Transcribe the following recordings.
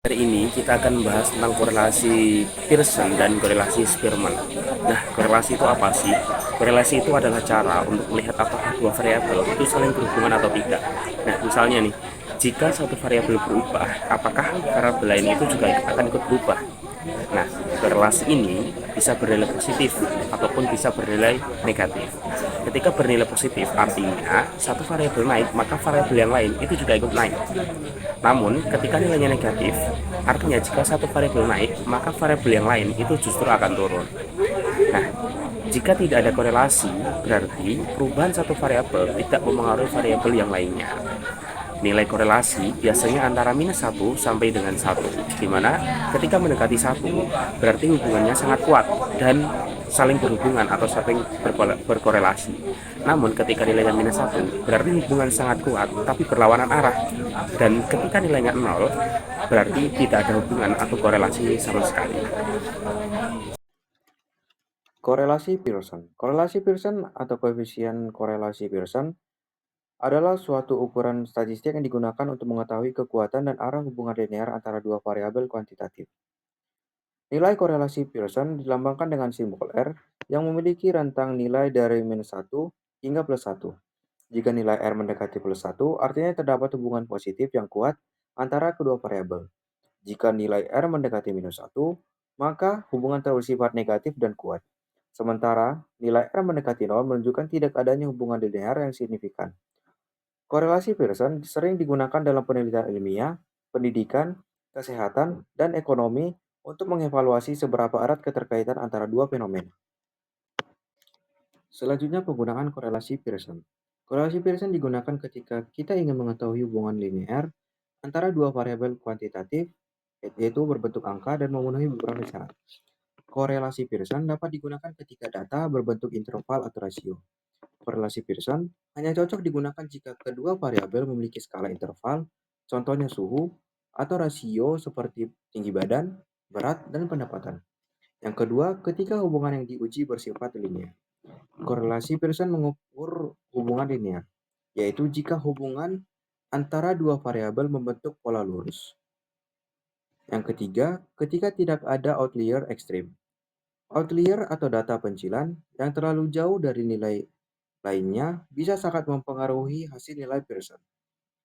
Hari ini kita akan membahas tentang korelasi Pearson dan korelasi Spearman. Nah, korelasi itu apa sih? Korelasi itu adalah cara untuk melihat apakah dua variabel itu saling berhubungan atau tidak. Nah, misalnya nih, jika satu variabel berubah, apakah variabel lain itu juga akan ikut berubah? Nah, korelasi ini bisa bernilai positif ataupun bisa bernilai negatif. Ketika bernilai positif, artinya satu variabel naik, maka variabel yang lain itu juga ikut naik. Namun, ketika nilainya negatif, artinya jika satu variabel naik, maka variabel yang lain itu justru akan turun. Nah, jika tidak ada korelasi, berarti perubahan satu variabel tidak mempengaruhi variabel yang lainnya. Nilai korelasi biasanya antara minus 1 sampai dengan 1, di mana ketika mendekati 1, berarti hubungannya sangat kuat dan saling berhubungan atau saling berkorelasi. Namun ketika nilainya minus 1, berarti hubungan sangat kuat tapi berlawanan arah. Dan ketika nilainya 0, berarti tidak ada hubungan atau korelasi sama sekali. Korelasi Pearson. Korelasi Pearson atau koefisien korelasi Pearson adalah suatu ukuran statistik yang digunakan untuk mengetahui kekuatan dan arah hubungan linear antara dua variabel kuantitatif. Nilai korelasi Pearson dilambangkan dengan simbol R yang memiliki rentang nilai dari -1 hingga +1. Jika nilai R mendekati +1, artinya terdapat hubungan positif yang kuat antara kedua variabel. Jika nilai R mendekati -1, maka hubungan bersifat negatif dan kuat. Sementara, nilai R mendekati 0 menunjukkan tidak adanya hubungan linear yang signifikan. Korelasi Pearson sering digunakan dalam penelitian ilmiah, pendidikan, kesehatan, dan ekonomi untuk mengevaluasi seberapa erat keterkaitan antara dua fenomena. Selanjutnya, penggunaan korelasi Pearson. Korelasi Pearson digunakan ketika kita ingin mengetahui hubungan linear antara dua variabel kuantitatif, yaitu berbentuk angka dan memenuhi beberapa syarat. Korelasi Pearson dapat digunakan ketika data berbentuk interval atau rasio. Korelasi Pearson hanya cocok digunakan jika kedua variabel memiliki skala interval, contohnya suhu, atau rasio seperti tinggi badan, berat, dan pendapatan. Yang kedua, ketika hubungan yang diuji bersifat linear. Korelasi Pearson mengukur hubungan linear, yaitu jika hubungan antara dua variabel membentuk pola lurus. Yang ketiga, ketika tidak ada outlier ekstrim. Outlier atau data pencilan yang terlalu jauh dari nilai lainnya bisa sangat mempengaruhi hasil nilai Pearson.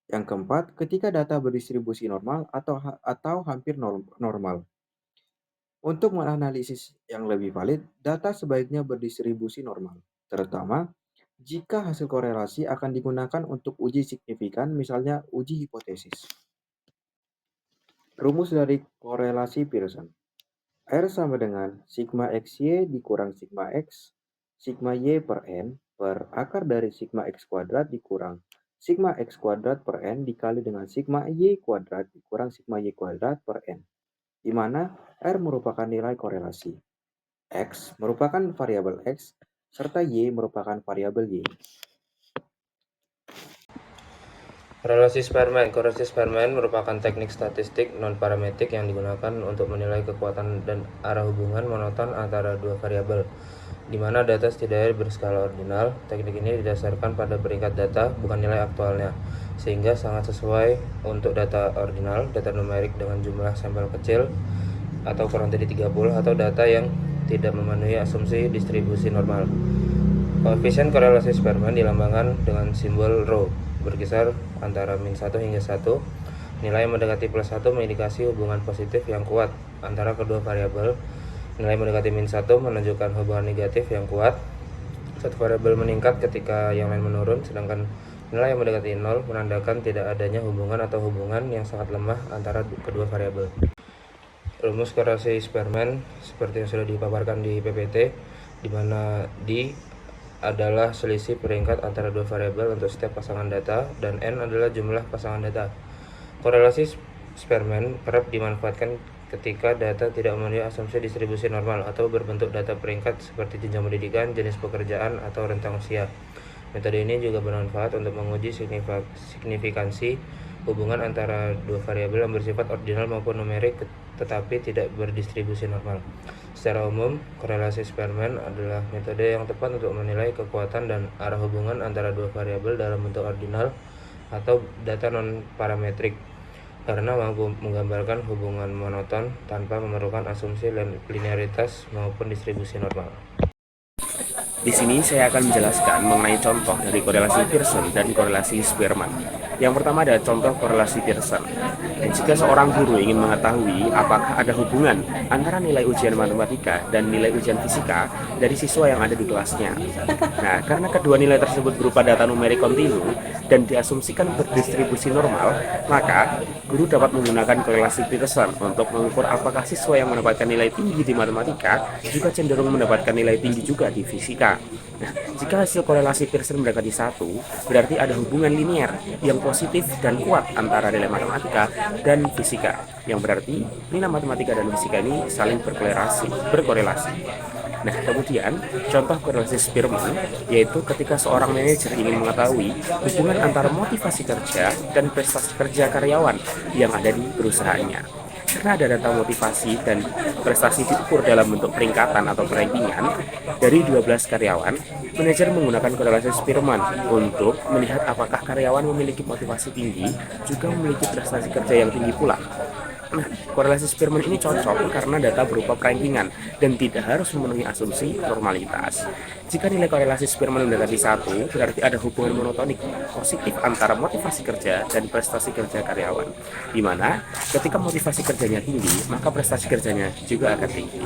Yang keempat, ketika data berdistribusi normal atau hampir normal. Untuk menganalisis yang lebih valid, data sebaiknya berdistribusi normal, terutama jika hasil korelasi akan digunakan untuk uji signifikan, misalnya uji hipotesis. Rumus dari korelasi Pearson. R sama dengan sigma XY dikurang sigma X, sigma Y per N per akar dari sigma X kuadrat dikurang sigma X kuadrat per N dikali dengan sigma Y kuadrat dikurang sigma Y kuadrat per N, di mana R merupakan nilai korelasi, X merupakan variabel X, serta Y merupakan variabel Y. Korelasi Spearman merupakan teknik statistik non-parametrik yang digunakan untuk menilai kekuatan dan arah hubungan monoton antara dua variabel, di mana data setidaknya berskala ordinal. Teknik ini didasarkan pada peringkat data, bukan nilai aktualnya, sehingga sangat sesuai untuk data ordinal, data numerik dengan jumlah sampel kecil atau kurang dari 30, atau data yang tidak memenuhi asumsi distribusi normal. Koefisien korelasi Spearman dilambangkan dengan simbol rho, berkisar antara -1 hingga 1. Nilai yang mendekati +1 mengindikasi hubungan positif yang kuat antara kedua variabel. Nilai mendekati -1 menunjukkan hubungan negatif yang kuat. Satu variabel meningkat ketika yang lain menurun, sedangkan nilai yang mendekati 0 menandakan tidak adanya hubungan atau hubungan yang sangat lemah antara kedua variabel. Rumus korelasi Spearman seperti yang sudah dipaparkan di PPT, di mana D adalah selisih peringkat antara dua variabel untuk setiap pasangan data, dan N adalah jumlah pasangan data. Korelasi Spearman kerap dimanfaatkan ketika data tidak memenuhi asumsi distribusi normal atau berbentuk data peringkat seperti jenjang pendidikan, jenis pekerjaan, atau rentang usia. Metode ini juga bermanfaat untuk menguji signifikansi hubungan antara dua variabel yang bersifat ordinal maupun numerik tetapi tidak berdistribusi normal. Secara umum, korelasi Spearman adalah metode yang tepat untuk menilai kekuatan dan arah hubungan antara dua variabel dalam bentuk ordinal atau data non-parametrik. karena mampu menggambarkan hubungan monoton tanpa memerlukan asumsi linearitas maupun distribusi normal. Di sini saya akan menjelaskan mengenai contoh dari korelasi Pearson dan korelasi Spearman. Yang pertama adalah contoh korelasi Pearson. Dan jika seorang guru ingin mengetahui apakah ada hubungan antara nilai ujian matematika dan nilai ujian fisika dari siswa yang ada di kelasnya. Nah, karena kedua nilai tersebut berupa data numerik kontinu dan diasumsikan berdistribusi normal, maka guru dapat menggunakan korelasi Pearson untuk mengukur apakah siswa yang mendapatkan nilai tinggi di matematika juga cenderung mendapatkan nilai tinggi juga di fisika. Nah, jika hasil korelasi Pearson mendekati 1, berarti ada hubungan linier yang positif dan kuat antara nilai matematika dan fisika, yang berarti nilai matematika dan fisika ini saling berkorelasi. Nah, kemudian contoh korelasi Spearman yaitu ketika seorang manajer ingin mengetahui hubungan antara motivasi kerja dan prestasi kerja karyawan yang ada di perusahaannya. Karena ada data motivasi dan prestasi diukur dalam bentuk peringkatan atau rankingan dari 12 karyawan, manajer menggunakan korelasi Spearman untuk melihat apakah karyawan memiliki motivasi tinggi juga memiliki prestasi kerja yang tinggi pula. Nah, korelasi Spearman ini cocok karena data berupa rankingan dan tidak harus memenuhi asumsi normalitas. Jika nilai korelasi Spearman mendekati 1, berarti ada hubungan monotonik positif antara motivasi kerja dan prestasi kerja karyawan, di mana ketika motivasi kerjanya tinggi, maka prestasi kerjanya juga akan tinggi.